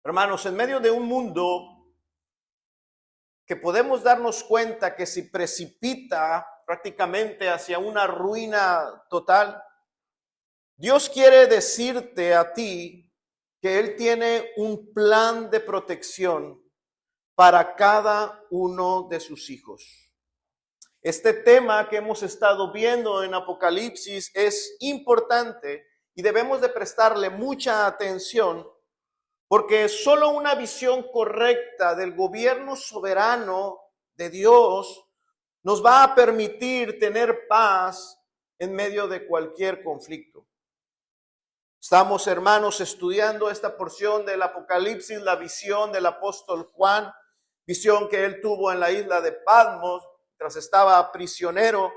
Hermanos, en medio de un mundo que podemos darnos cuenta que se precipita prácticamente hacia una ruina total, Dios quiere decirte a ti que Él tiene un plan de protección para cada uno de sus hijos. Este tema que hemos estado viendo en Apocalipsis es importante y debemos de prestarle mucha atención, porque solo una visión correcta del gobierno soberano de Dios nos va a permitir tener paz en medio de cualquier conflicto. Estamos, hermanos, estudiando esta porción del Apocalipsis, la visión del apóstol Juan, visión que él tuvo en la isla de Patmos, mientras estaba prisionero.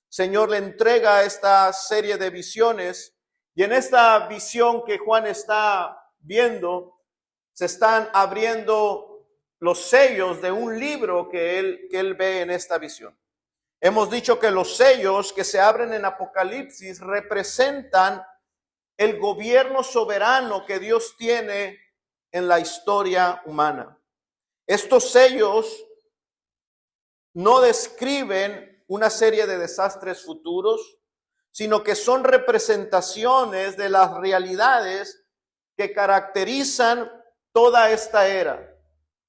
Señor le entrega esta serie de visiones, y en esta visión que Juan está viendo, se están abriendo los sellos de un libro que él ve en esta visión. Hemos dicho que los sellos que se abren en Apocalipsis representan el gobierno soberano que Dios tiene en la historia humana. Estos sellos no describen una serie de desastres futuros, sino que son representaciones de las realidades que caracterizan toda esta era,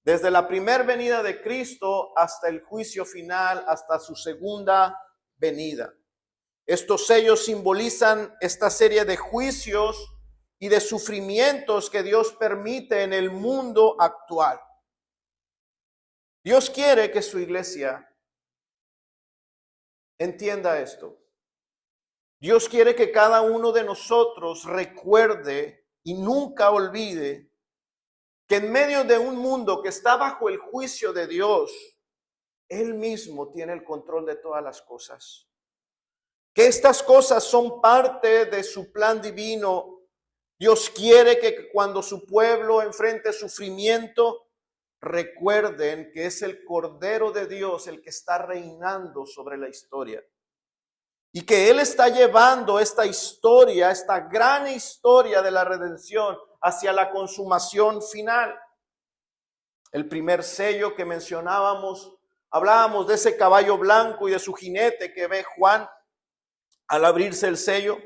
desde la primera venida de Cristo hasta el juicio final, hasta su segunda venida. Estos sellos simbolizan esta serie de juicios y de sufrimientos que Dios permite en el mundo actual. Dios quiere que su iglesia entienda esto. Dios quiere que cada uno de nosotros recuerde y nunca olvide que en medio de un mundo que está bajo el juicio de Dios, Él mismo tiene el control de todas las cosas. Que estas cosas son parte de su plan divino. Dios quiere que cuando su pueblo enfrente sufrimiento, recuerden que es el Cordero de Dios el que está reinando sobre la historia. Y que Él está llevando esta historia, esta gran historia de la redención hacia la consumación final. El primer sello que mencionábamos, hablábamos de ese caballo blanco y de su jinete que ve Juan al abrirse el sello.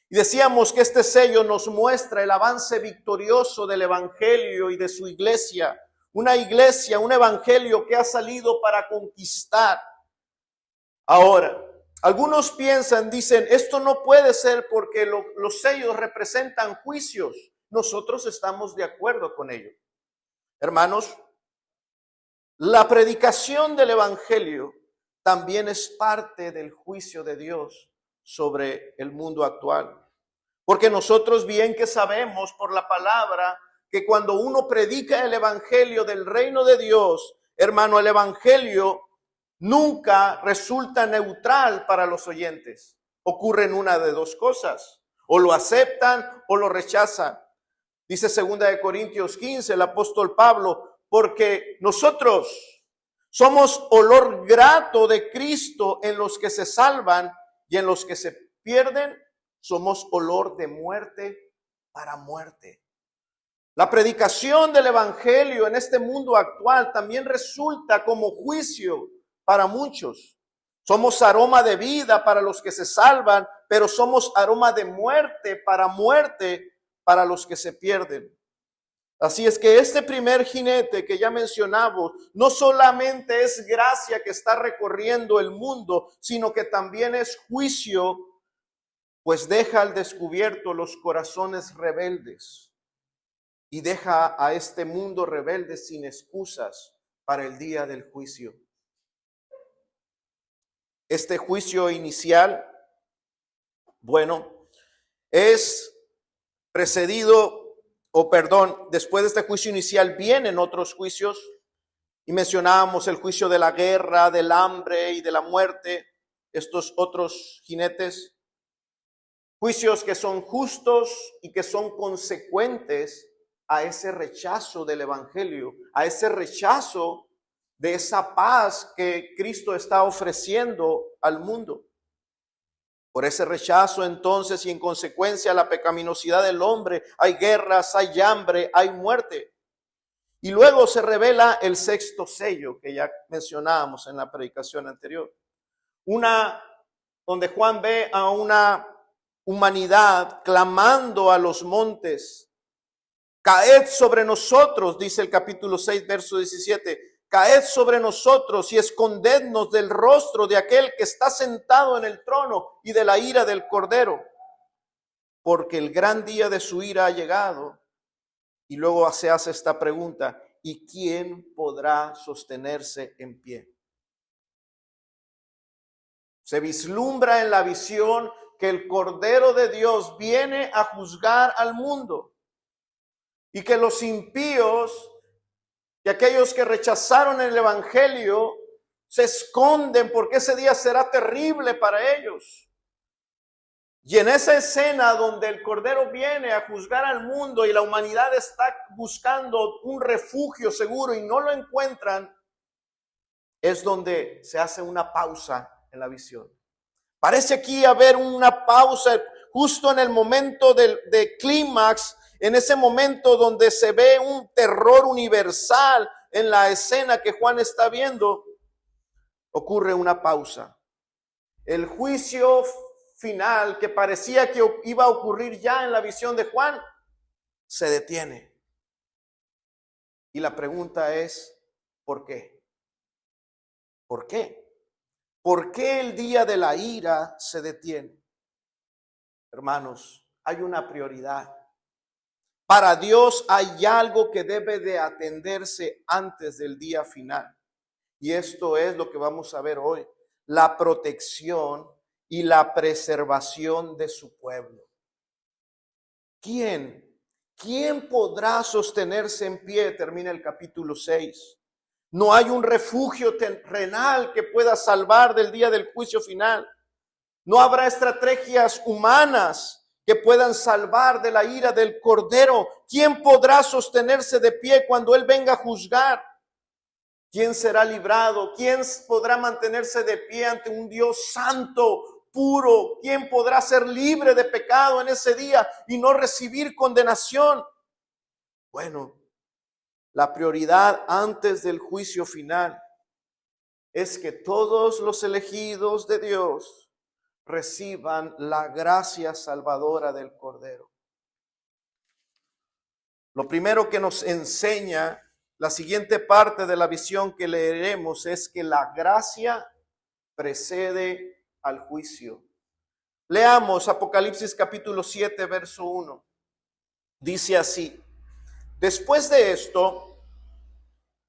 Y decíamos que este sello nos muestra el avance victorioso del evangelio y de su iglesia. Una iglesia, un evangelio que ha salido para conquistar. Ahora, algunos piensan, dicen, esto no puede ser porque los sellos representan juicios. Nosotros estamos de acuerdo con ello. Hermanos, la predicación del evangelio también es parte del juicio de Dios sobre el mundo actual. Porque nosotros bien que sabemos por la palabra que cuando uno predica el evangelio del reino de Dios, hermano, el evangelio nunca resulta neutral para los oyentes. Ocurren una de dos cosas: o lo aceptan o lo rechazan. Dice 2 Corintios 15, el apóstol Pablo, porque nosotros somos olor grato de Cristo en los que se salvan, y en los que se pierden somos olor de muerte para muerte. La predicación del evangelio en este mundo actual también resulta como juicio para muchos. Somos aroma de vida para los que se salvan, pero somos aroma de muerte para los que se pierden. Así es que este primer jinete que ya mencionamos no solamente es gracia que está recorriendo el mundo, sino que también es juicio, pues deja al descubierto los corazones rebeldes y deja a este mundo rebelde sin excusas para el día del juicio. Este juicio inicial, es precedido, después de este juicio inicial vienen otros juicios, y mencionábamos el juicio de la guerra, del hambre y de la muerte, estos otros jinetes, juicios que son justos y que son consecuentes a ese rechazo del evangelio, a ese rechazo de esa paz que Cristo está ofreciendo al mundo. Por ese rechazo entonces y en consecuencia la pecaminosidad del hombre, hay guerras, hay hambre, hay muerte. Y luego se revela el sexto sello que ya mencionábamos en la predicación anterior. Una donde Juan ve a una humanidad clamando a los montes. Caed sobre nosotros, dice el capítulo 6, verso 17. Caed sobre nosotros y escondednos del rostro de aquel que está sentado en el trono y de la ira del Cordero. Porque el gran día de su ira ha llegado. Y luego se hace esta pregunta: ¿y quién podrá sostenerse en pie? Se vislumbra en la visión que el Cordero de Dios viene a juzgar al mundo y que los impíos y aquellos que rechazaron el Evangelio se esconden porque ese día será terrible para ellos. Y en esa escena donde el Cordero viene a juzgar al mundo y la humanidad está buscando un refugio seguro y no lo encuentran, es donde se hace una pausa en la visión. Parece aquí haber una pausa justo en el momento de clímax, en ese momento donde se ve un terror universal en la escena que Juan está viendo, ocurre una pausa. El juicio final que parecía que iba a ocurrir ya en la visión de Juan se detiene. Y la pregunta es, ¿por qué? ¿Por qué? ¿Por qué el día de la ira se detiene? Hermanos, hay una prioridad. Para Dios hay algo que debe de atenderse antes del día final. Y esto es lo que vamos a ver hoy: la protección y la preservación de su pueblo. ¿Quién podrá sostenerse en pie? Termina el capítulo 6. No hay un refugio terrenal que pueda salvar del día del juicio final. No habrá estrategias humanas que puedan salvar de la ira del Cordero. ¿Quién podrá sostenerse de pie cuando Él venga a juzgar? ¿Quién será librado? ¿Quién podrá mantenerse de pie ante un Dios santo, puro? ¿Quién podrá ser libre de pecado en ese día y no recibir condenación? Bueno, la prioridad antes del juicio final es que todos los elegidos de Dios reciban la gracia salvadora del Cordero. Lo primero que nos enseña la siguiente parte de la visión que leeremos es que la gracia precede al juicio. Leamos Apocalipsis capítulo 7, verso 1. Dice así: después de esto,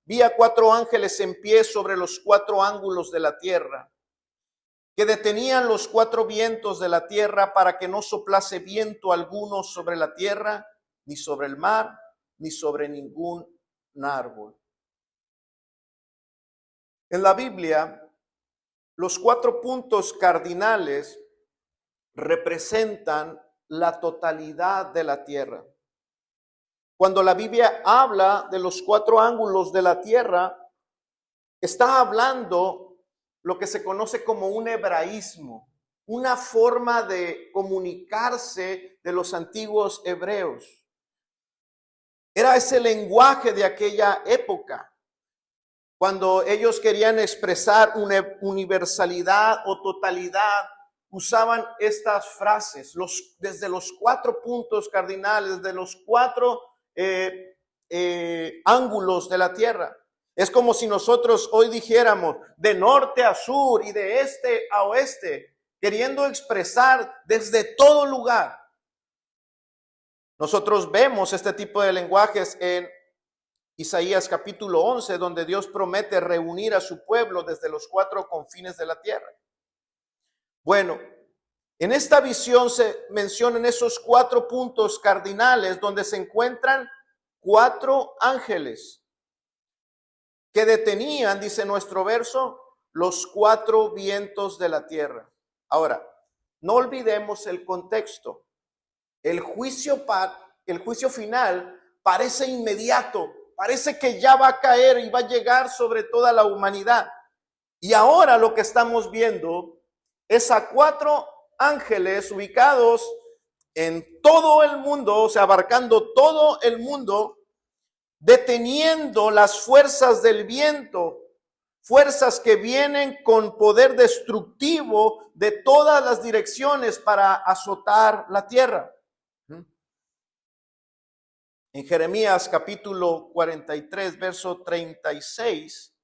vi a 4 ángeles en pie sobre los 4 ángulos de la tierra, que detenían los 4 vientos de la tierra para que no soplase viento alguno sobre la tierra, ni sobre el mar, ni sobre ningún árbol. En la Biblia, los 4 puntos cardinales representan la totalidad de la tierra. Cuando la Biblia habla de los 4 ángulos de la tierra, está hablando lo que se conoce como un hebraísmo, una forma de comunicarse de los antiguos hebreos. Era ese lenguaje de aquella época, cuando ellos querían expresar una universalidad o totalidad, usaban estas frases, desde los 4 puntos cardinales, de los 4 ángulos de la tierra. Es como si nosotros hoy dijéramos de norte a sur y de este a oeste, queriendo expresar desde todo lugar. Nosotros vemos este tipo de lenguajes en Isaías capítulo 11, donde Dios promete reunir a su pueblo desde los 4 confines de la tierra. Bueno, en esta visión se mencionan esos 4 puntos cardinales donde se encuentran 4 ángeles que detenían, dice nuestro verso, los 4 vientos de la tierra. Ahora, no olvidemos el contexto. El juicio final parece inmediato, parece que ya va a caer y va a llegar sobre toda la humanidad. Y ahora lo que estamos viendo es a 4 ángeles ubicados en todo el mundo, o sea, abarcando todo el mundo, deteniendo las fuerzas del viento, fuerzas que vienen con poder destructivo de todas las direcciones para azotar la tierra. En Jeremías capítulo 43, verso 36,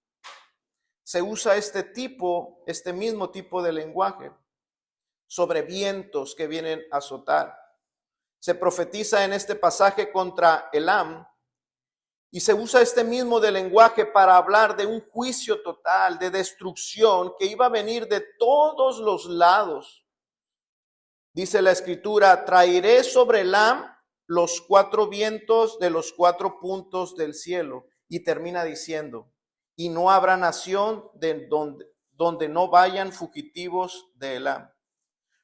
se usa este mismo tipo de lenguaje sobre vientos que vienen a azotar. Se profetiza en este pasaje contra Elam y se usa este mismo de lenguaje para hablar de un juicio total, de destrucción que iba a venir de todos los lados. Dice la escritura, traeré sobre Elam los 4 vientos de los 4 puntos del cielo. Y termina diciendo, y no habrá nación donde no vayan fugitivos de Elam.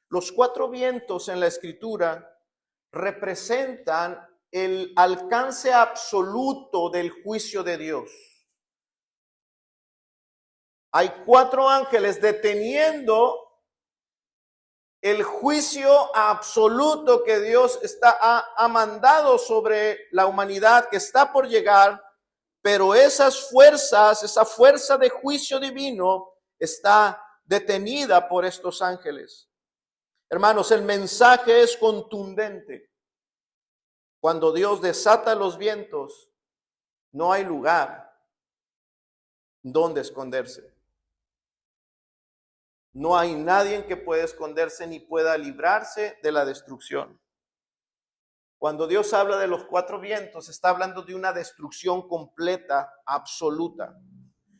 Los 4 vientos en la escritura representan el alcance absoluto del juicio de Dios. Hay 4 ángeles deteniendo el juicio absoluto que Dios ha mandado sobre la humanidad que está por llegar, pero esa fuerza de juicio divino está detenida por estos ángeles. Hermanos, el mensaje es contundente. Cuando Dios desata los vientos, no hay lugar donde esconderse. No hay nadie que pueda esconderse ni pueda librarse de la destrucción. Cuando Dios habla de los 4 vientos, está hablando de una destrucción completa, absoluta.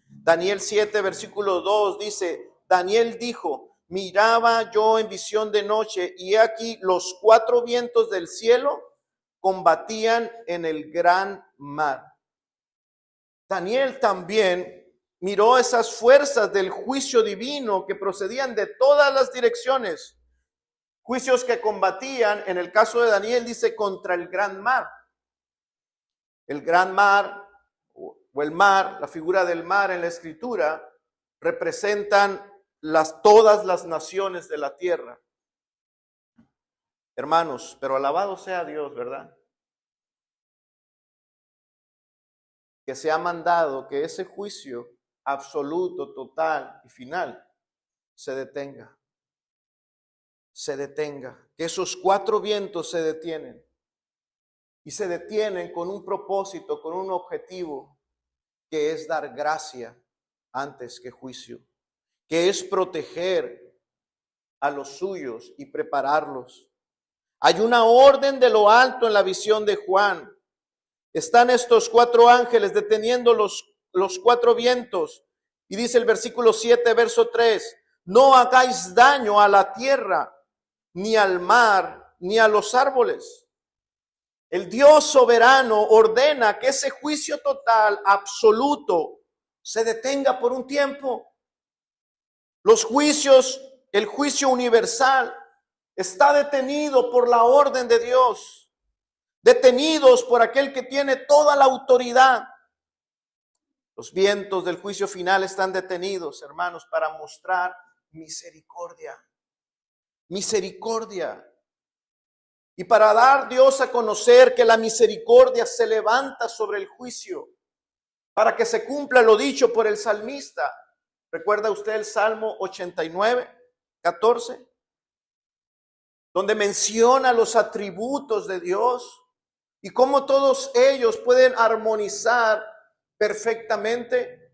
Daniel 7, versículo 2 dice, Daniel dijo, miraba yo en visión de noche y he aquí los 4 vientos del cielo combatían en el gran mar. Daniel también miró esas fuerzas del juicio divino que procedían de todas las direcciones. Juicios que combatían, en el caso de Daniel dice, contra el gran mar. El gran mar o el mar, la figura del mar en la escritura, representan todas las naciones de la tierra. Hermanos, pero alabado sea Dios, ¿verdad? Que se ha mandado que ese juicio absoluto, total y final se detenga. Se detenga. Que esos 4 vientos se detienen. Y se detienen con un propósito, con un objetivo, que es dar gracia antes que juicio. Que es proteger a los suyos y prepararlos. Hay una orden de lo alto en la visión de Juan. Están estos 4 ángeles deteniendo los 4 vientos. Y dice el versículo 7, verso 3, no hagáis daño a la tierra, ni al mar, ni a los árboles. El Dios soberano ordena que ese juicio total, absoluto, se detenga por un tiempo. El juicio universal está detenido por la orden de Dios, detenidos por aquel que tiene toda la autoridad. Los vientos del juicio final están detenidos, hermanos, para mostrar misericordia. Misericordia. Y para dar Dios a conocer que la misericordia se levanta sobre el juicio, para que se cumpla lo dicho por el salmista. ¿Recuerda usted el Salmo 89, 14? Donde menciona los atributos de Dios y cómo todos ellos pueden armonizar perfectamente.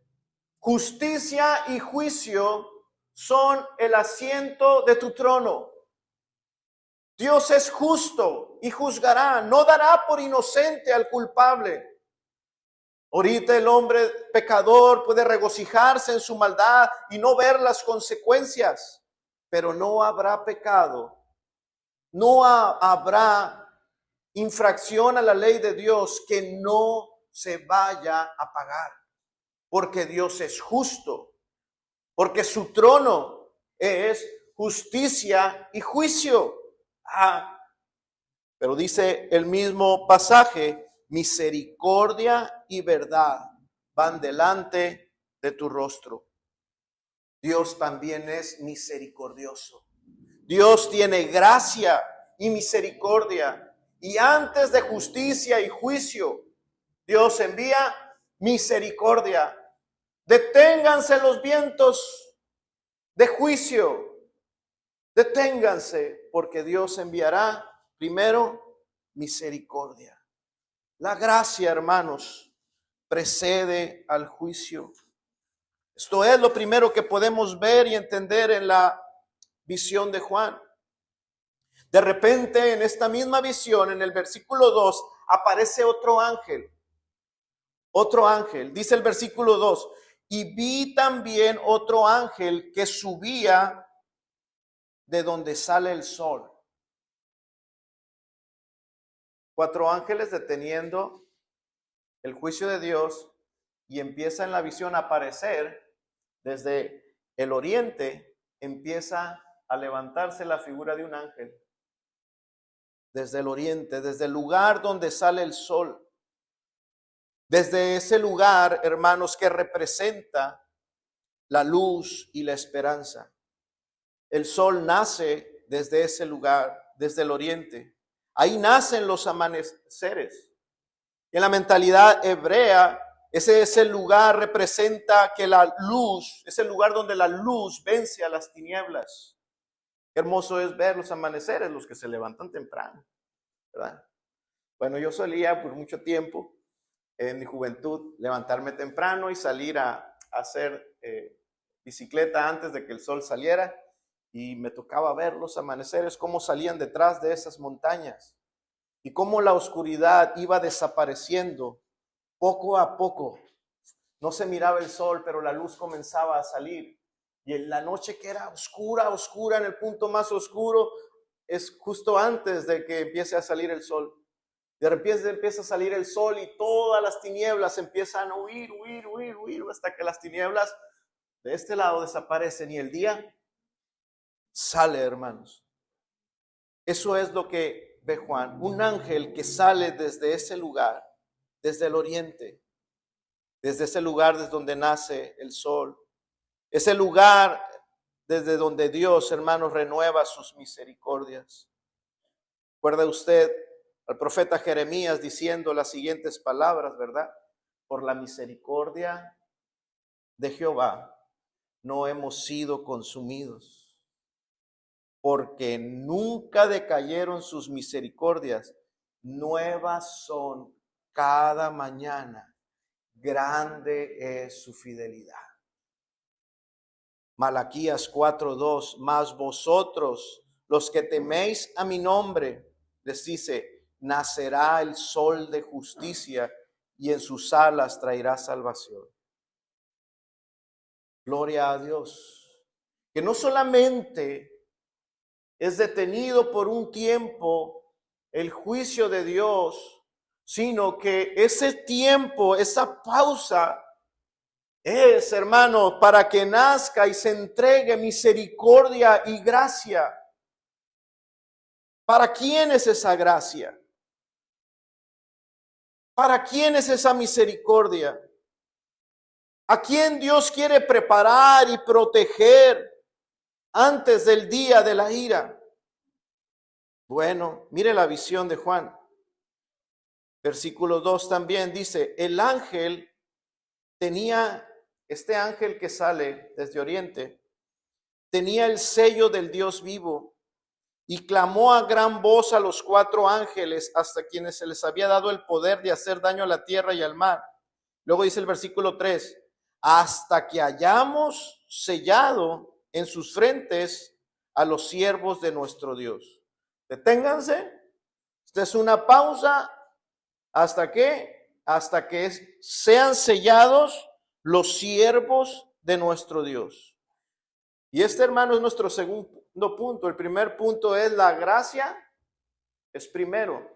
Justicia y juicio son el asiento de tu trono. Dios es justo y juzgará, no dará por inocente al culpable. Ahorita el hombre pecador puede regocijarse en su maldad y no ver las consecuencias, pero no habrá pecado, no habrá infracción a la ley de Dios que no se vaya a pagar, porque Dios es justo, porque su trono es justicia y juicio. Pero dice el mismo pasaje, misericordia y verdad van delante de tu rostro. Dios también es misericordioso. Dios tiene gracia y misericordia. Y antes de justicia y juicio, Dios envía misericordia. Deténganse los vientos de juicio. Deténganse, porque Dios enviará primero misericordia. La gracia, hermanos, precede al juicio. Esto es lo primero que podemos ver y entender en la visión de Juan. De repente, en esta misma visión, en el versículo 2, aparece otro ángel. Otro ángel. Dice el versículo 2, y vi también otro ángel que subía de donde sale el sol. 4 ángeles deteniendo el juicio de Dios, y empieza en la visión a aparecer desde el oriente, empieza a levantarse la figura de un ángel. Desde el oriente, desde el lugar donde sale el sol. Desde ese lugar, hermanos, que representa la luz y la esperanza. El sol nace desde ese lugar, desde el oriente. Ahí nacen los amaneceres. En la mentalidad hebrea, ese lugar representa que la luz, es el lugar donde la luz vence a las tinieblas. Qué hermoso es ver los amaneceres, los que se levantan temprano, ¿verdad? Bueno, yo solía por mucho tiempo, en mi juventud, levantarme temprano y salir a hacer bicicleta antes de que el sol saliera, y me tocaba ver los amaneceres, cómo salían detrás de esas montañas y cómo la oscuridad iba desapareciendo poco a poco. No se miraba el sol, pero la luz comenzaba a salir, y en la noche, que era oscura, oscura, en el punto más oscuro, es justo antes de que empiece a salir el sol. De repente empieza a salir el sol y todas las tinieblas empiezan a huir, hasta que las tinieblas de este lado desaparecen y el día sale, hermanos. Eso es lo que ve Juan, un ángel que sale desde ese lugar, desde el oriente, desde ese lugar desde donde nace el sol, ese lugar desde donde Dios, hermanos, renueva sus misericordias. ¿Recuerda usted al profeta Jeremías diciendo las siguientes palabras, verdad? Por la misericordia de Jehová no hemos sido consumidos, porque nunca decayeron sus misericordias, nuevas son cada mañana, grande es su fidelidad. Malaquías 4:2, mas vosotros, los que teméis a mi nombre, les dice, nacerá el sol de justicia y en sus alas traerá salvación. Gloria a Dios, que no solamente es detenido por un tiempo el juicio de Dios, sino que ese tiempo, esa pausa, es, hermano, para que nazca y se entregue misericordia y gracia. ¿Para quién es esa gracia? ¿Para quién es esa misericordia? ¿A quién Dios quiere preparar y proteger antes del día de la ira? Bueno, mire la visión de Juan. Versículo 2 también dice, el ángel tenía, este ángel que sale desde Oriente, tenía el sello del Dios vivo y clamó a gran voz a los 4 ángeles hasta quienes se les había dado el poder de hacer daño a la tierra y al mar. Luego dice el versículo 3, hasta que hayamos sellado en sus frentes a los siervos de nuestro Dios. Deténganse, esta es una pausa, ¿hasta qué? Hasta que sean sellados los siervos de nuestro Dios. Y este, hermano, es nuestro segundo punto. El primer punto es la gracia, es primero,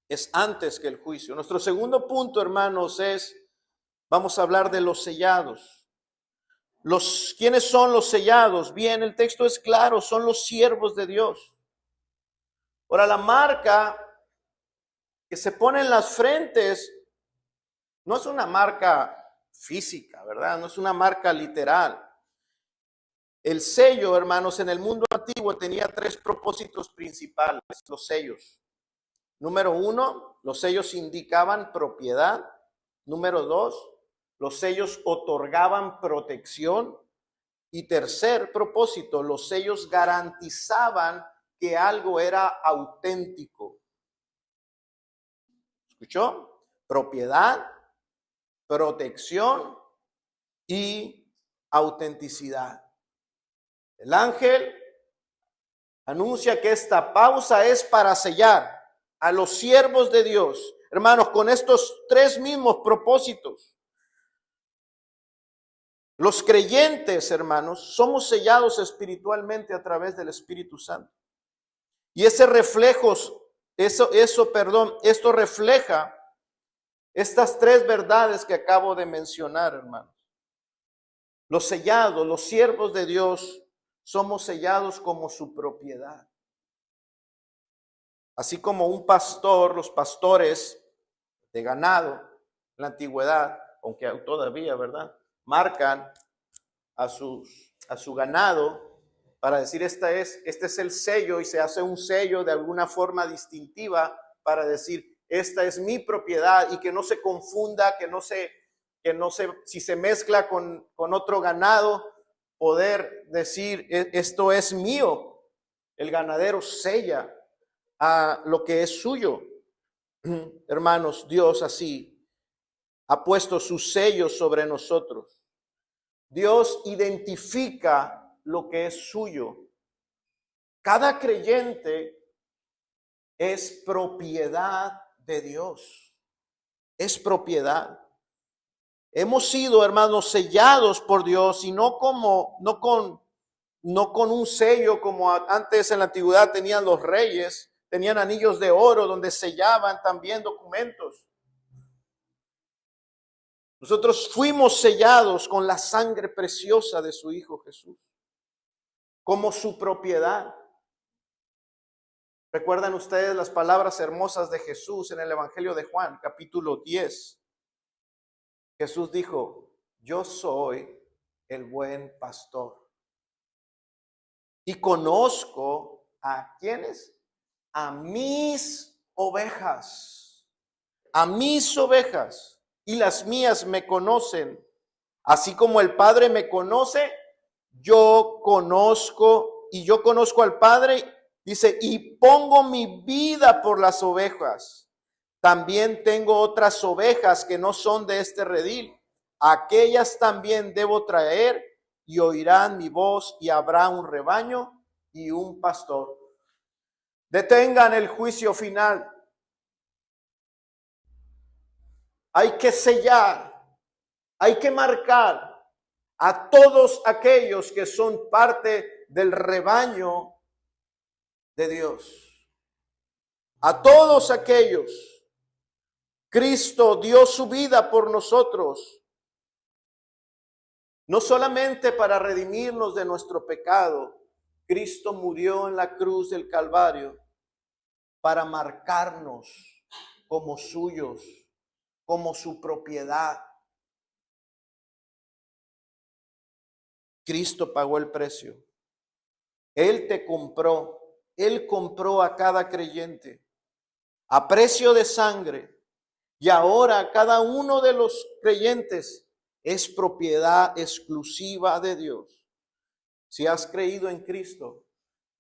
es antes que el juicio. Nuestro segundo punto, hermanos, es, vamos a hablar de los sellados. ¿Quiénes son los sellados? Bien, el texto es claro, son los siervos de Dios. Ahora, la marca que se pone en las frentes no es una marca física, ¿verdad? No es una marca literal. El sello, hermanos, en el mundo antiguo tenía 3 propósitos principales, los sellos. Número 1, los sellos indicaban propiedad. Número 2, los sellos otorgaban protección. Y tercer propósito, los sellos garantizaban que algo era auténtico. ¿Escuchó? Propiedad, protección y autenticidad. El ángel anuncia que esta pausa es para sellar a los siervos de Dios, hermanos, con estos tres mismos propósitos. Los creyentes, hermanos, somos sellados espiritualmente a través del Espíritu Santo. Y esto refleja estas tres verdades que acabo de mencionar, hermanos. Los sellados, los siervos de Dios, somos sellados como su propiedad. Así como un pastor, los pastores de ganado en la antigüedad, aunque todavía, ¿verdad?, marcan a su ganado para decir este es el sello, y se hace un sello de alguna forma distintiva para decir esta es mi propiedad, y que no se confunda, que no se si se mezcla con otro ganado, poder decir esto es mío. El ganadero sella a lo que es suyo. Hermanos, Dios así ha puesto sus sellos sobre nosotros. Dios identifica lo que es suyo. Cada creyente es propiedad de Dios. Es propiedad. Hemos sido, hermanos, sellados por Dios, y no con un sello como antes en la antigüedad tenían los reyes. Tenían anillos de oro donde sellaban también documentos. Nosotros fuimos sellados con la sangre preciosa de su Hijo Jesús, como su propiedad. ¿Recuerdan ustedes las palabras hermosas de Jesús en el Evangelio de Juan, capítulo 10? Jesús dijo: yo soy el buen pastor y conozco a ¿quiénes? A mis ovejas. A mis ovejas. Y las mías me conocen, así como el Padre me conoce, yo conozco al Padre, dice, y pongo mi vida por las ovejas. También tengo otras ovejas que no son de este redil, aquellas también debo traer, y oirán mi voz, y habrá un rebaño y un pastor. Detengan el juicio final. Hay que sellar, hay que marcar a todos aquellos que son parte del rebaño de Dios. A todos aquellos. Cristo dio su vida por nosotros, no solamente para redimirnos de nuestro pecado. Cristo murió en la cruz del Calvario para marcarnos como suyos, como su propiedad. Cristo pagó el precio. Él te compró. Él compró a cada creyente a precio de sangre. Y ahora cada uno de los creyentes es propiedad exclusiva de Dios. Si has creído en Cristo,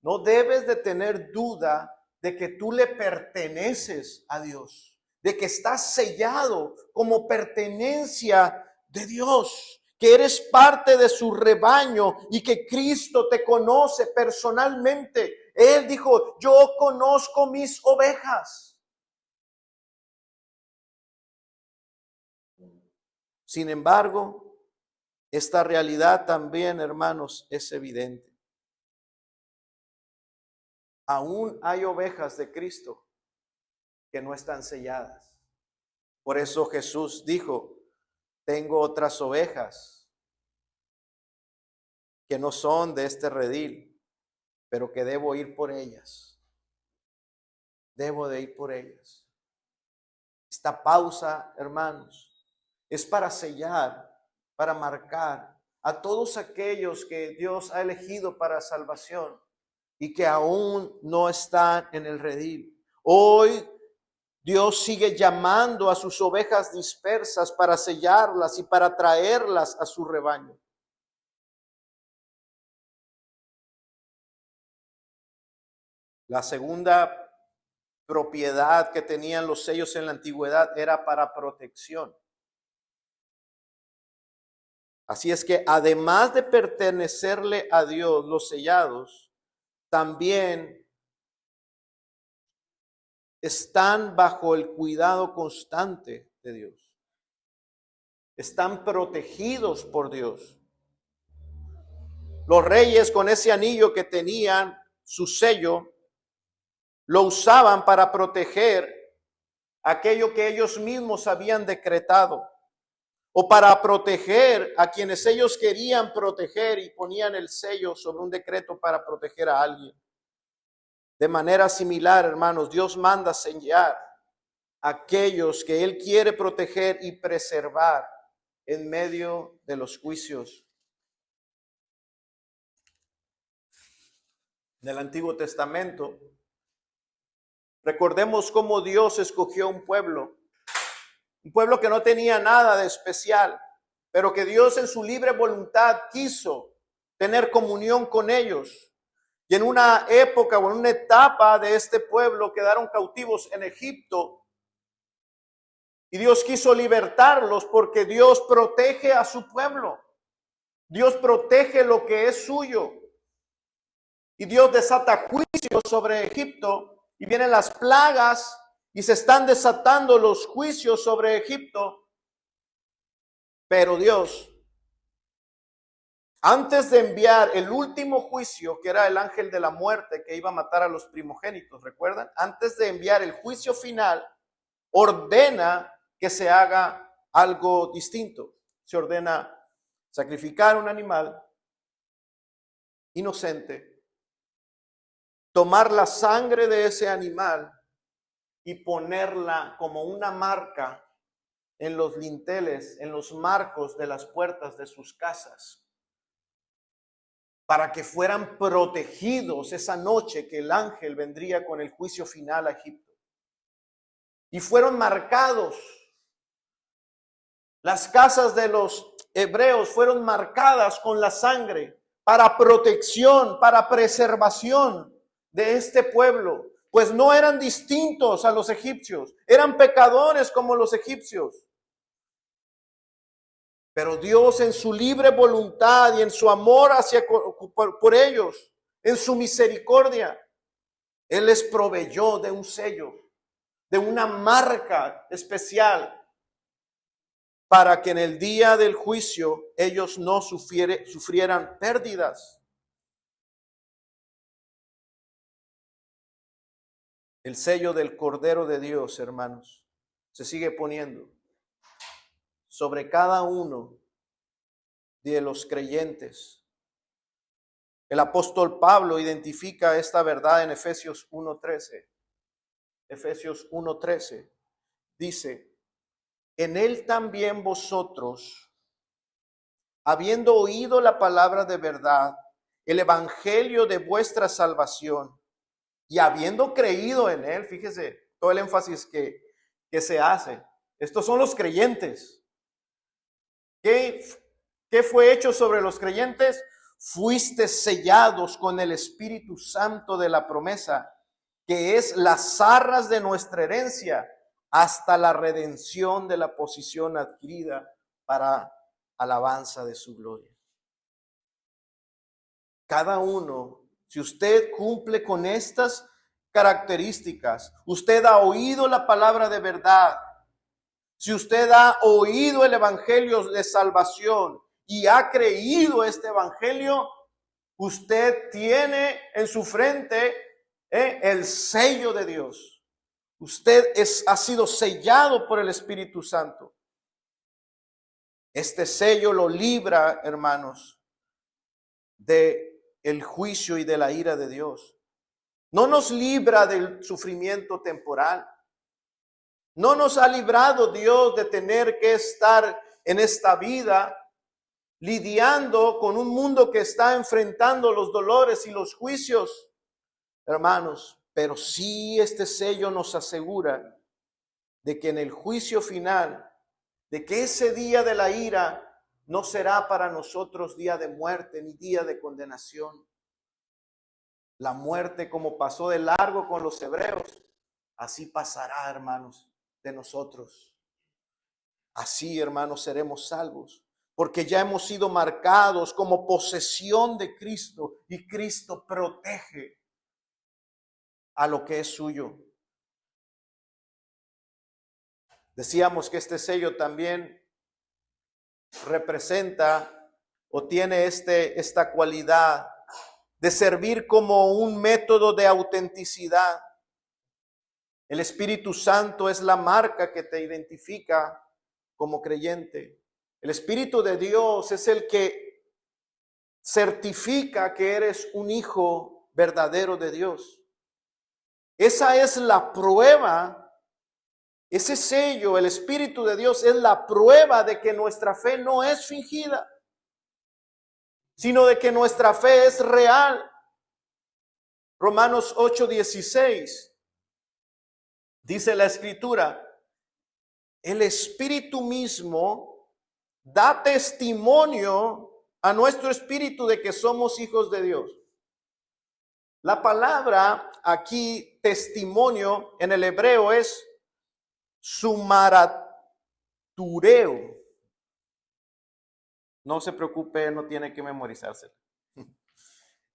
no debes de tener duda de que tú le perteneces a Dios, de que estás sellado como pertenencia de Dios, que eres parte de su rebaño y que Cristo te conoce personalmente. Él dijo: yo conozco mis ovejas. Sin embargo, esta realidad también, hermanos, es evidente. Aún hay ovejas de Cristo que no están selladas. Por eso Jesús dijo: tengo otras ovejas que no son de este redil, pero que debo ir por ellas. Debo de ir por ellas. Esta pausa, hermanos, es para sellar, para marcar a todos aquellos que Dios ha elegido para salvación y que aún no están en el redil. Hoy Dios sigue llamando a sus ovejas dispersas para sellarlas y para traerlas a su rebaño. La segunda propiedad que tenían los sellos en la antigüedad era para protección. Así es que además de pertenecerle a Dios, los sellados también están bajo el cuidado constante de Dios. Están protegidos por Dios. Los reyes con ese anillo que tenían, su sello, lo usaban para proteger aquello que ellos mismos habían decretado, o para proteger a quienes ellos querían proteger y ponían el sello sobre un decreto para proteger a alguien. De manera similar, hermanos, Dios manda sellar a aquellos que Él quiere proteger y preservar en medio de los juicios del Antiguo Testamento. Recordemos cómo Dios escogió un pueblo que no tenía nada de especial, pero que Dios en su libre voluntad quiso tener comunión con ellos. Y en una época o en una etapa de este pueblo quedaron cautivos en Egipto. Y Dios quiso libertarlos porque Dios protege a su pueblo. Dios protege lo que es suyo. Y Dios desata juicio sobre Egipto y vienen las plagas y se están desatando los juicios sobre Egipto. Pero Dios, antes de enviar el último juicio, que era el ángel de la muerte que iba a matar a los primogénitos, ¿recuerdan? Antes de enviar el juicio final, ordena que se haga algo distinto. Se ordena sacrificar un animal inocente, tomar la sangre de ese animal y ponerla como una marca en los linteles, en los marcos de las puertas de sus casas, para que fueran protegidos esa noche que el ángel vendría con el juicio final a Egipto. Y fueron marcados. Las casas de los hebreos fueron marcadas con la sangre para protección, para preservación de este pueblo, pues no eran distintos a los egipcios, eran pecadores como los egipcios. Pero Dios en su libre voluntad y en su amor por ellos, en su misericordia, Él les proveyó de un sello, de una marca especial, para que en el día del juicio ellos no sufrieran pérdidas. El sello del Cordero de Dios, hermanos, se sigue poniendo sobre cada uno de los creyentes. El apóstol Pablo identifica esta verdad en Efesios 1:13. Efesios 1:13 dice: en él también vosotros, habiendo oído la palabra de verdad, el evangelio de vuestra salvación, y habiendo creído en él, fíjese todo el énfasis que se hace. Estos son los creyentes. ¿Qué fue hecho sobre los creyentes? Fuiste sellados con el Espíritu Santo de la promesa, que es las arras de nuestra herencia, hasta la redención de la posición adquirida para alabanza de su gloria. Cada uno, si usted cumple con estas características, usted ha oído la palabra de verdad, si usted ha oído el evangelio de salvación y ha creído este evangelio, usted tiene en su frente el sello de Dios. Usted ha sido sellado por el Espíritu Santo. Este sello lo libra, hermanos, de el juicio y de la ira de Dios. No nos libra del sufrimiento temporal. No nos ha librado Dios de tener que estar en esta vida lidiando con un mundo que está enfrentando los dolores y los juicios, hermanos. Pero sí, este sello nos asegura de que en el juicio final, de que ese día de la ira no será para nosotros día de muerte ni día de condenación. La muerte, como pasó de largo con los hebreos, así pasará, hermanos, de nosotros. Así, hermanos, seremos salvos, porque ya hemos sido marcados como posesión de Cristo y Cristo protege a lo que es suyo. Decíamos que este sello también representa o tiene esta cualidad de servir como un método de autenticidad. El Espíritu Santo es la marca que te identifica como creyente. El Espíritu de Dios es el que certifica que eres un hijo verdadero de Dios. Esa es la prueba. Ese sello, el Espíritu de Dios, es la prueba de que nuestra fe no es fingida, sino de que nuestra fe es real. Romanos 8:16 dice la Escritura: el Espíritu mismo da testimonio a nuestro espíritu de que somos hijos de Dios. La palabra aquí, testimonio, en el hebreo es sumaratureo. No se preocupe, no tiene que memorizársela.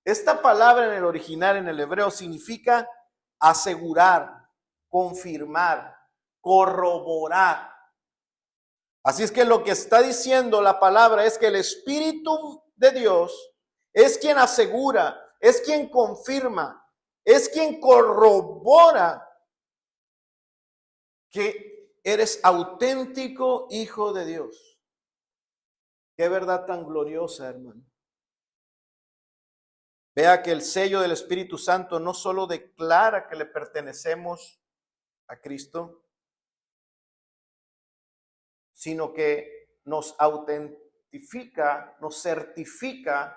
Esta palabra en el original, en el hebreo, significa asegurar, confirmar, corroborar. Así es que lo que está diciendo la palabra es que el Espíritu de Dios es quien asegura, es quien confirma, es quien corrobora que eres auténtico hijo de Dios. Qué verdad tan gloriosa, hermano. Vea que el sello del Espíritu Santo no solo declara que le pertenecemos a Cristo, sino que nos autentifica, nos certifica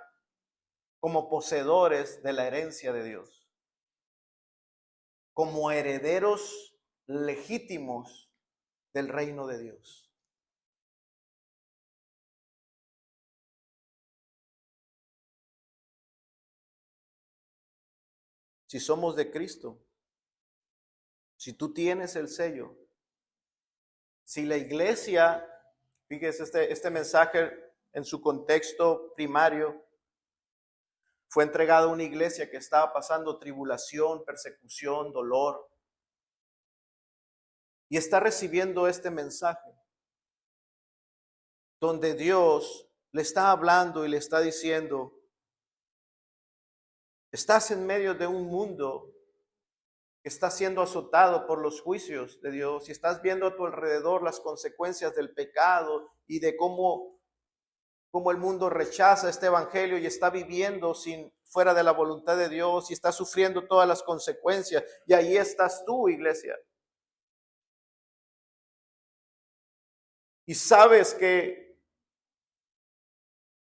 como poseedores de la herencia de Dios, como herederos legítimos del reino de Dios. Si somos de Cristo, si tú tienes el sello, si la iglesia, fíjese este mensaje en su contexto primario, fue entregado a una iglesia que estaba pasando tribulación, persecución, dolor, y está recibiendo este mensaje donde Dios le está hablando y le está diciendo: estás en medio de un mundo que está siendo azotado por los juicios de Dios, y estás viendo a tu alrededor las consecuencias del pecado y de cómo el mundo rechaza este evangelio y está viviendo fuera de la voluntad de Dios y está sufriendo todas las consecuencias. Y ahí estás tú, iglesia. Y sabes que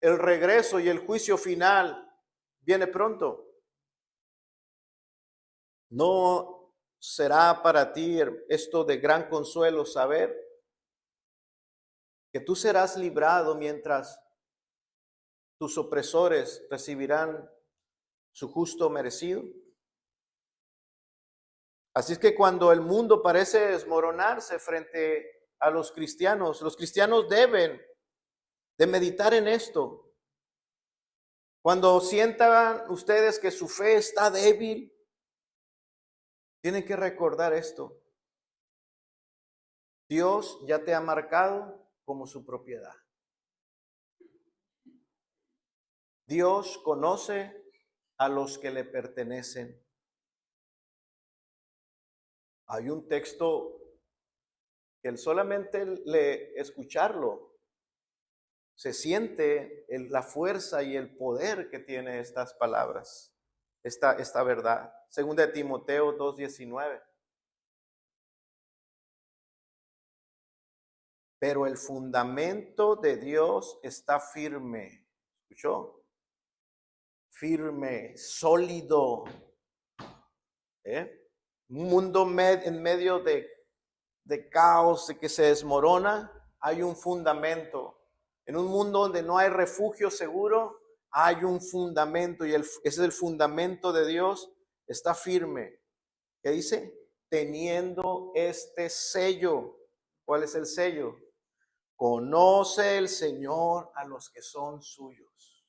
el regreso y el juicio final viene pronto. ¿No será para ti esto de gran consuelo saber que tú serás librado mientras tus opresores recibirán su justo merecido? Así es que cuando el mundo parece desmoronarse frente a los cristianos deben de meditar en esto. Cuando sientan ustedes que su fe está débil, tienen que recordar esto: Dios ya te ha marcado como su propiedad. Dios conoce a los que le pertenecen. Hay un texto que solamente escucharlo se siente la fuerza y el poder que tiene estas palabras, esta verdad. Segunda de Timoteo 2:19. Pero el fundamento de Dios está firme. ¿Escuchó? Firme, sólido. Un mundo en medio de de caos, de que se desmorona, hay un fundamento. En un mundo donde no hay refugio seguro, hay un fundamento y ese es el fundamento de Dios, está firme. ¿Qué dice? Teniendo este sello. ¿Cuál es el sello? Conoce el Señor a los que son suyos.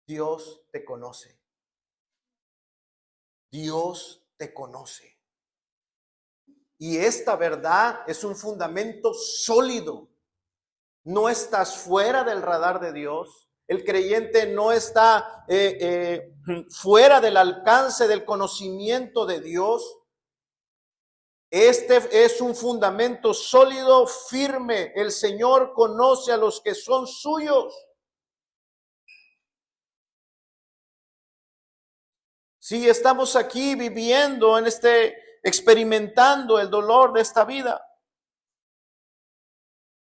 Dios te conoce. Dios te conoce. Y esta verdad es un fundamento sólido. No estás fuera del radar de Dios. El creyente no está fuera del alcance del conocimiento de Dios. Este es un fundamento sólido, firme. El Señor conoce a los que son suyos. Sí, estamos aquí viviendo experimentando el dolor de esta vida.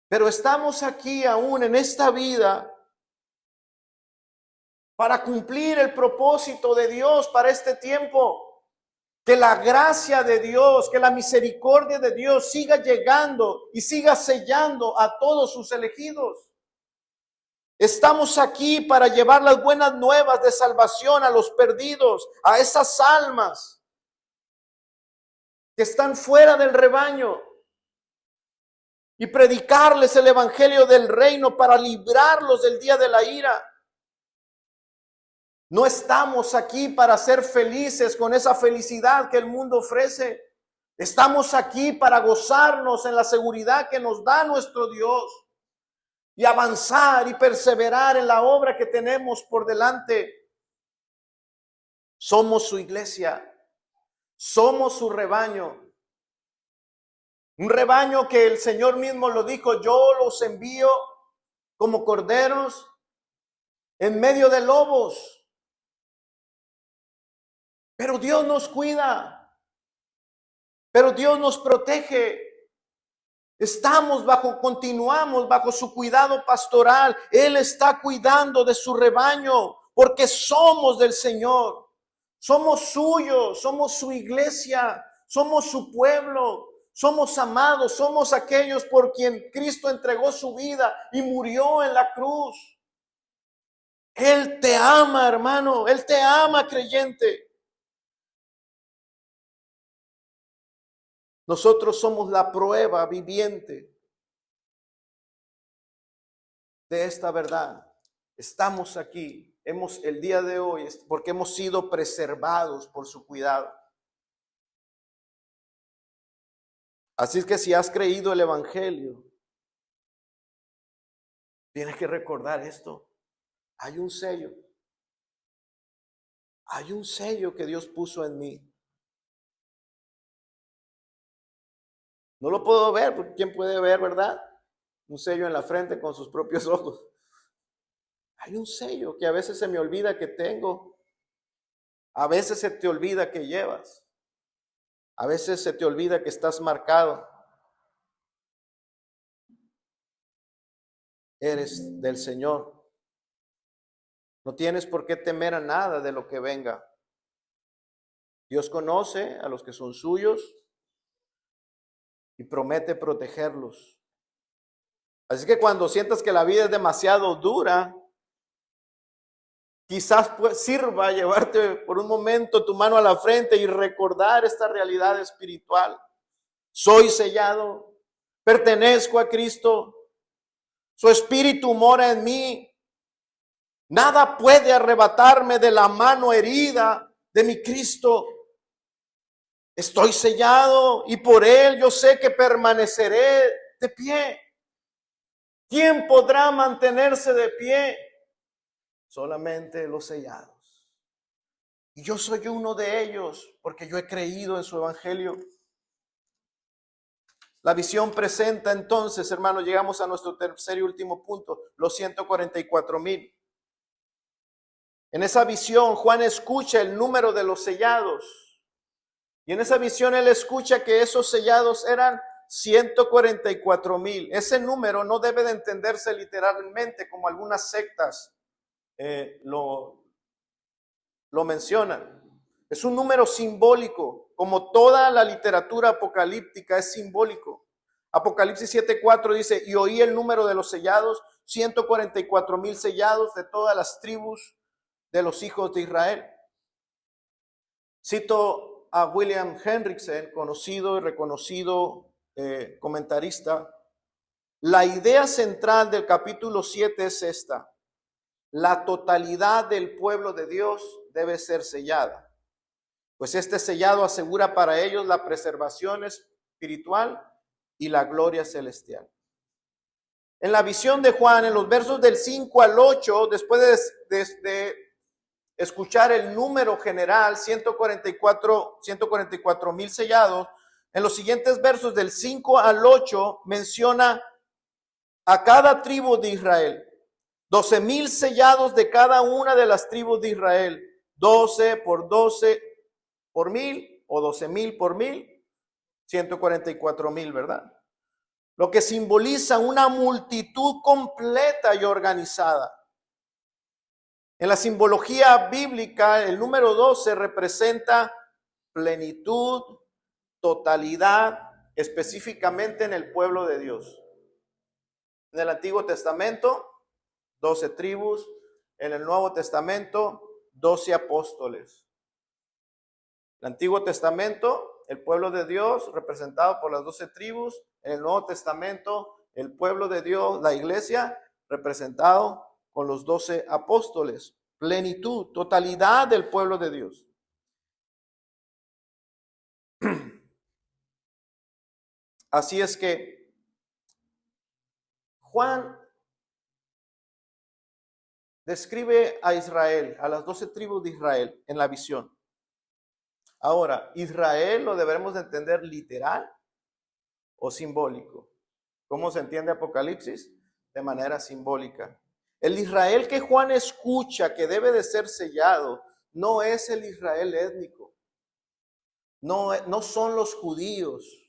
Pero estamos aquí aún en esta vida para cumplir el propósito de Dios para este tiempo. Que la gracia de Dios, que la misericordia de Dios siga llegando y siga sellando a todos sus elegidos. Estamos aquí para llevar las buenas nuevas de salvación a los perdidos, a esas almas que están fuera del rebaño, y predicarles el evangelio del reino para librarlos del día de la ira. No estamos aquí para ser felices con esa felicidad que el mundo ofrece. Estamos aquí para gozarnos en la seguridad que nos da nuestro Dios y avanzar y perseverar en la obra que tenemos por delante. Somos su iglesia, somos su rebaño. Un rebaño que el Señor mismo lo dijo: yo los envío como corderos en medio de lobos. Pero Dios nos cuida, pero Dios nos protege. Continuamos bajo su cuidado pastoral. Él está cuidando de su rebaño porque somos del Señor. Somos suyos, somos su iglesia, somos su pueblo. Somos amados, somos aquellos por quien Cristo entregó su vida y murió en la cruz. Él te ama, hermano, Él te ama, creyente. Nosotros somos la prueba viviente de esta verdad. Estamos aquí, el día de hoy, porque hemos sido preservados por su cuidado. Así es que si has creído el evangelio, tienes que recordar esto. Hay un sello. Hay un sello que Dios puso en mí. No lo puedo ver, porque ¿quién puede ver, verdad? Un sello en la frente con sus propios ojos. Hay un sello que a veces se me olvida que tengo. A veces se te olvida que llevas. A veces se te olvida que estás marcado. Eres del Señor. No tienes por qué temer a nada de lo que venga. Dios conoce a los que son suyos y promete protegerlos. Así que cuando sientas que la vida es demasiado dura, quizás sirva llevarte por un momento tu mano a la frente y recordar esta realidad espiritual. Soy sellado, pertenezco a Cristo, su espíritu mora en mí. Nada puede arrebatarme de la mano herida de mi Cristo. Estoy sellado y por Él yo sé que permaneceré de pie. ¿Quién podrá mantenerse de pie? Solamente los sellados. Y yo soy uno de ellos porque yo he creído en su evangelio. La visión presenta entonces, hermanos, llegamos a nuestro tercer y último punto, los 144,000. En esa visión, Juan escucha el número de los sellados. Y en esa visión él escucha que esos sellados eran 144,000. Ese número no debe de entenderse literalmente como algunas sectas lo mencionan. Es un número simbólico, como toda la literatura apocalíptica es simbólico. Apocalipsis 7:4 dice, y oí el número de los sellados, 144,000 sellados de todas las tribus de los hijos de Israel. Cito a William Hendrickson, conocido y reconocido comentarista. La idea central del capítulo 7 es esta: la totalidad del pueblo de Dios debe ser sellada, pues este sellado asegura para ellos la preservación espiritual y la gloria celestial. En la visión de Juan, en los versos del 5 al 8, después de escuchar el número general, 144,000 sellados, en los siguientes versos del 5 al 8 menciona a cada tribu de Israel. 12,000 sellados de cada una de las tribus de Israel. 12 por 12 por 1,000 o 12,000 por 1,000, 144,000, ¿verdad? Lo que simboliza una multitud completa y organizada. En la simbología bíblica, el número 12 representa plenitud, totalidad, específicamente en el pueblo de Dios. En el Antiguo Testamento, 12 tribus. En el Nuevo Testamento, 12 apóstoles. El Antiguo Testamento, el pueblo de Dios representado por las 12 tribus. En el Nuevo Testamento, el pueblo de Dios, la iglesia, representado con los 12 apóstoles. Plenitud, totalidad del pueblo de Dios. Así es que Juan describe a Israel, a las 12 tribus de Israel en la visión. Ahora, ¿Israel lo debemos de entender literal o simbólico? ¿Cómo se entiende Apocalipsis? De manera simbólica. El Israel que Juan escucha que debe de ser sellado no es el Israel étnico. No son los judíos.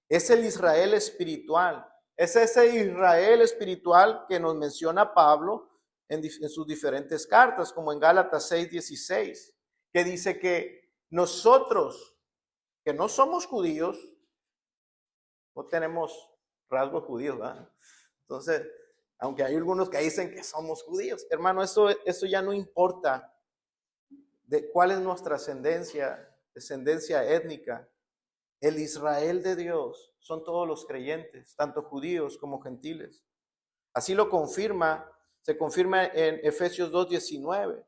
Es el Israel espiritual. Es ese Israel espiritual que nos menciona Pablo en sus diferentes cartas, como en Gálatas 6:16, que dice que nosotros, que no somos judíos, no tenemos rasgos judíos, ¿verdad? Entonces, aunque hay algunos que dicen que somos judíos, hermano, eso ya no importa de cuál es nuestra descendencia étnica. El Israel de Dios son todos los creyentes, tanto judíos como gentiles. Así se confirma en Efesios 2:19.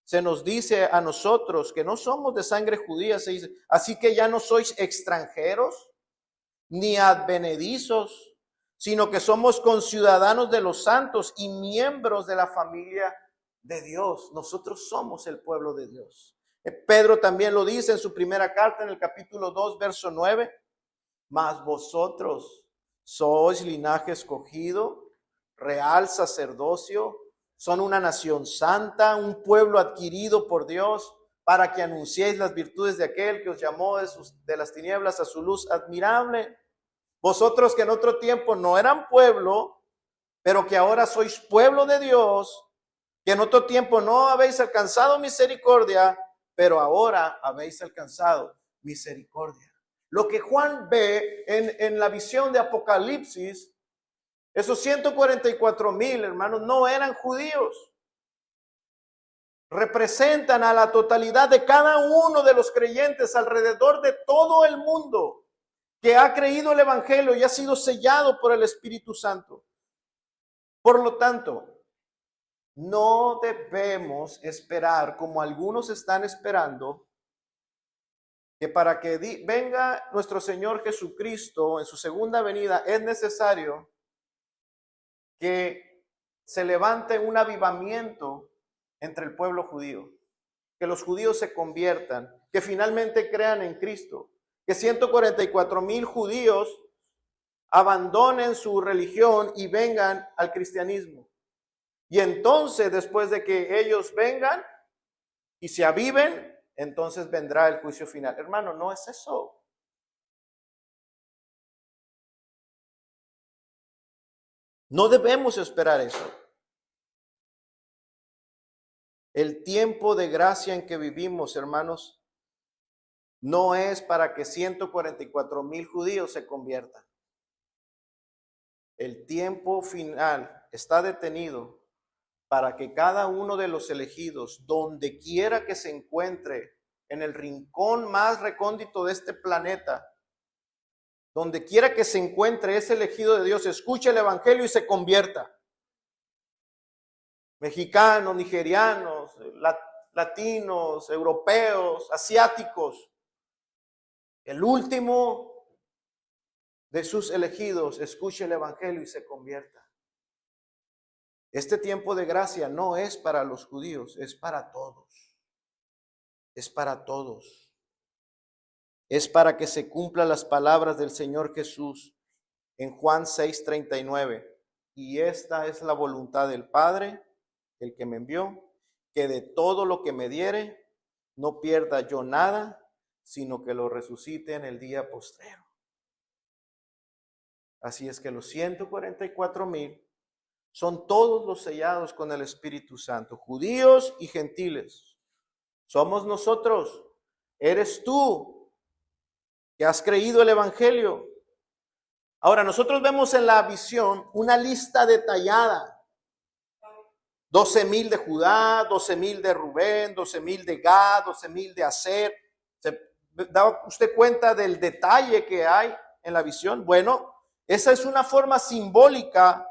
Se nos dice a nosotros que no somos de sangre judía, se dice, así que ya no sois extranjeros ni advenedizos, sino que somos conciudadanos de los santos y miembros de la familia de Dios. Nosotros somos el pueblo de Dios. Pedro también lo dice en su primera carta, en el capítulo 2, verso 9. Mas vosotros sois linaje escogido, real sacerdocio, son una nación santa, un pueblo adquirido por Dios, para que anunciéis las virtudes de aquel que os llamó de las tinieblas a su luz admirable. Vosotros que en otro tiempo no eran pueblo, pero que ahora sois pueblo de Dios, que en otro tiempo no habéis alcanzado misericordia, pero ahora habéis alcanzado misericordia. Lo que Juan ve en la visión de Apocalipsis, esos 144,000 hermanos no eran judíos. Representan a la totalidad de cada uno de los creyentes alrededor de todo el mundo que ha creído el Evangelio y ha sido sellado por el Espíritu Santo. Por lo tanto, no debemos esperar, como algunos están esperando, que para que venga nuestro Señor Jesucristo en su segunda venida es necesario que se levante un avivamiento entre el pueblo judío, que los judíos se conviertan, que finalmente crean en Cristo, que 144,000 judíos abandonen su religión y vengan al cristianismo. Y entonces, después de que ellos vengan y se aviven, entonces vendrá el juicio final. Hermano, no es eso. No debemos esperar eso. El tiempo de gracia en que vivimos, hermanos, no es para que 144,000 judíos se conviertan. El tiempo final está detenido para que cada uno de los elegidos, donde quiera que se encuentre, en el rincón más recóndito de este planeta, donde quiera que se encuentre ese elegido de Dios, escuche el evangelio y se convierta. Mexicanos, nigerianos, latinos, europeos, asiáticos. El último de sus elegidos escuche el evangelio y se convierta. Este tiempo de gracia no es para los judíos, es para todos. Es para todos. Es para que se cumplan las palabras del Señor Jesús en Juan 6:39. Y esta es la voluntad del Padre, el que me envió, que de todo lo que me diere, no pierda yo nada, sino que lo resucite en el día postrero. Así es que los 144,000 son todos los sellados con el Espíritu Santo, judíos y gentiles. Somos nosotros, eres tú que has creído el evangelio. Ahora, nosotros vemos en la visión una lista detallada. 12,000 de Judá, 12,000 de Rubén, 12,000 de Gad, 12,000 de Aser. ¿Se da usted cuenta del detalle que hay en la visión? Bueno, esa es una forma simbólica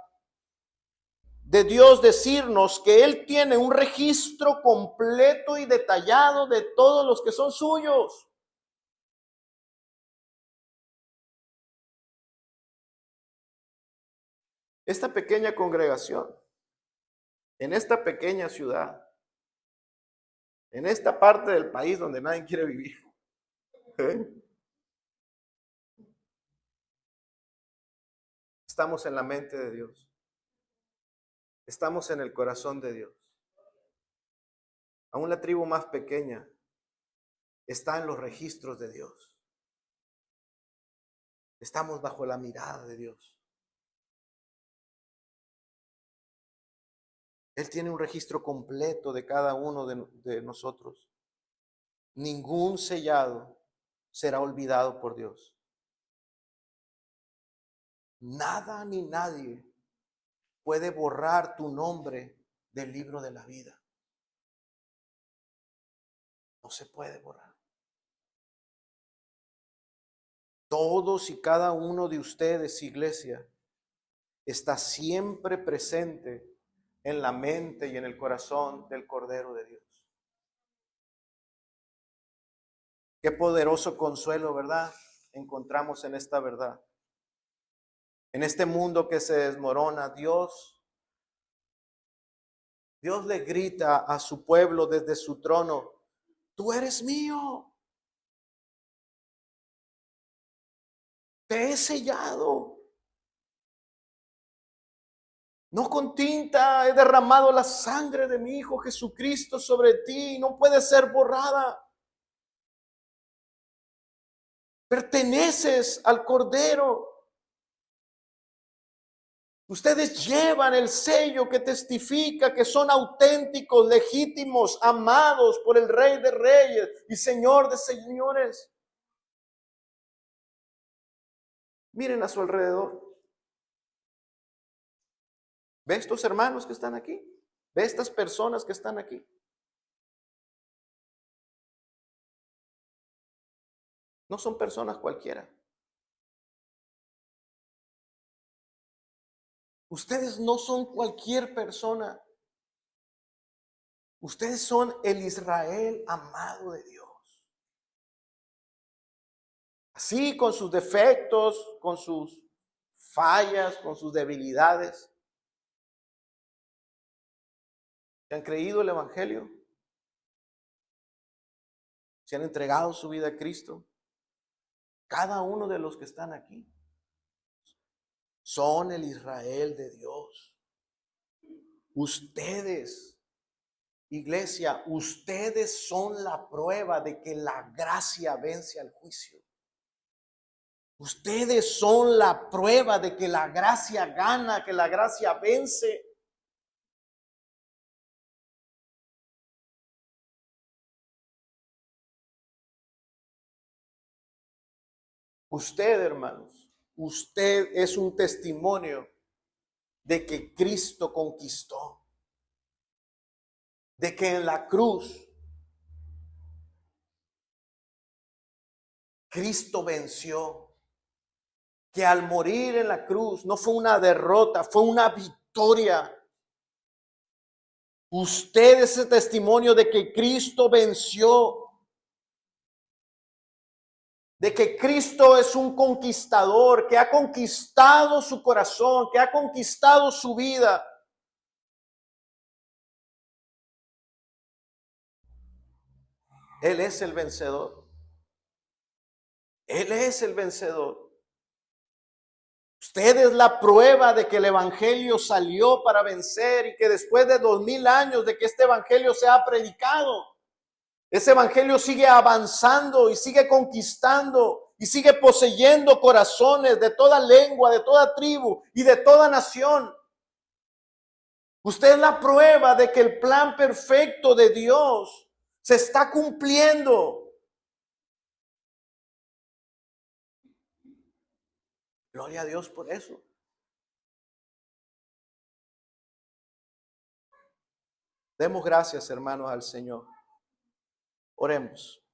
de Dios decirnos que Él tiene un registro completo y detallado de todos los que son suyos. Esta pequeña congregación, en esta pequeña ciudad, en esta parte del país donde nadie quiere vivir, estamos en la mente de Dios. Estamos en el corazón de Dios. Aún la tribu más pequeña está en los registros de Dios. Estamos bajo la mirada de Dios. Él tiene un registro completo de cada uno de nosotros. Ningún sellado será olvidado por Dios. Nada ni nadie puede borrar tu nombre del libro de la vida. No se puede borrar. Todos y cada uno de ustedes, iglesia, está siempre presente en la mente y en el corazón del Cordero de Dios. Qué poderoso consuelo, ¿verdad? Encontramos en esta verdad. En este mundo que se desmorona, Dios le grita a su pueblo desde su trono: tú eres mío. Te he sellado. No con tinta he derramado la sangre de mi Hijo Jesucristo sobre ti. No puede ser borrada. Perteneces al Cordero. Ustedes llevan el sello que testifica que son auténticos, legítimos, amados por el Rey de Reyes y Señor de Señores. Miren a su alrededor. ¿Ve estos hermanos que están aquí? ¿Ve estas personas que están aquí? No son personas cualquiera. Ustedes no son cualquier persona. Ustedes son el Israel amado de Dios. Así, con sus defectos, con sus fallas, con sus debilidades. ¿Se han creído el Evangelio? ¿Se han entregado su vida a Cristo? Cada uno de los que están aquí son el Israel de Dios. Ustedes, iglesia, ustedes son la prueba de que la gracia vence al juicio. Ustedes son la prueba de que la gracia gana, que la gracia vence. Usted, hermanos, usted es un testimonio de que Cristo conquistó, de que en la cruz Cristo venció, que al morir en la cruz no fue una derrota, fue una victoria. Usted es el testimonio de que Cristo venció, de que Cristo es un conquistador, que ha conquistado su corazón, que ha conquistado su vida. Él es el vencedor. Él es el vencedor. Usted es la prueba de que el evangelio salió para vencer y que después de 2000 años de que este evangelio se ha predicado, ese evangelio sigue avanzando y sigue conquistando y sigue poseyendo corazones de toda lengua, de toda tribu y de toda nación. Usted es la prueba de que el plan perfecto de Dios se está cumpliendo. Gloria a Dios por eso. Demos gracias, hermanos, al Señor. Oremos.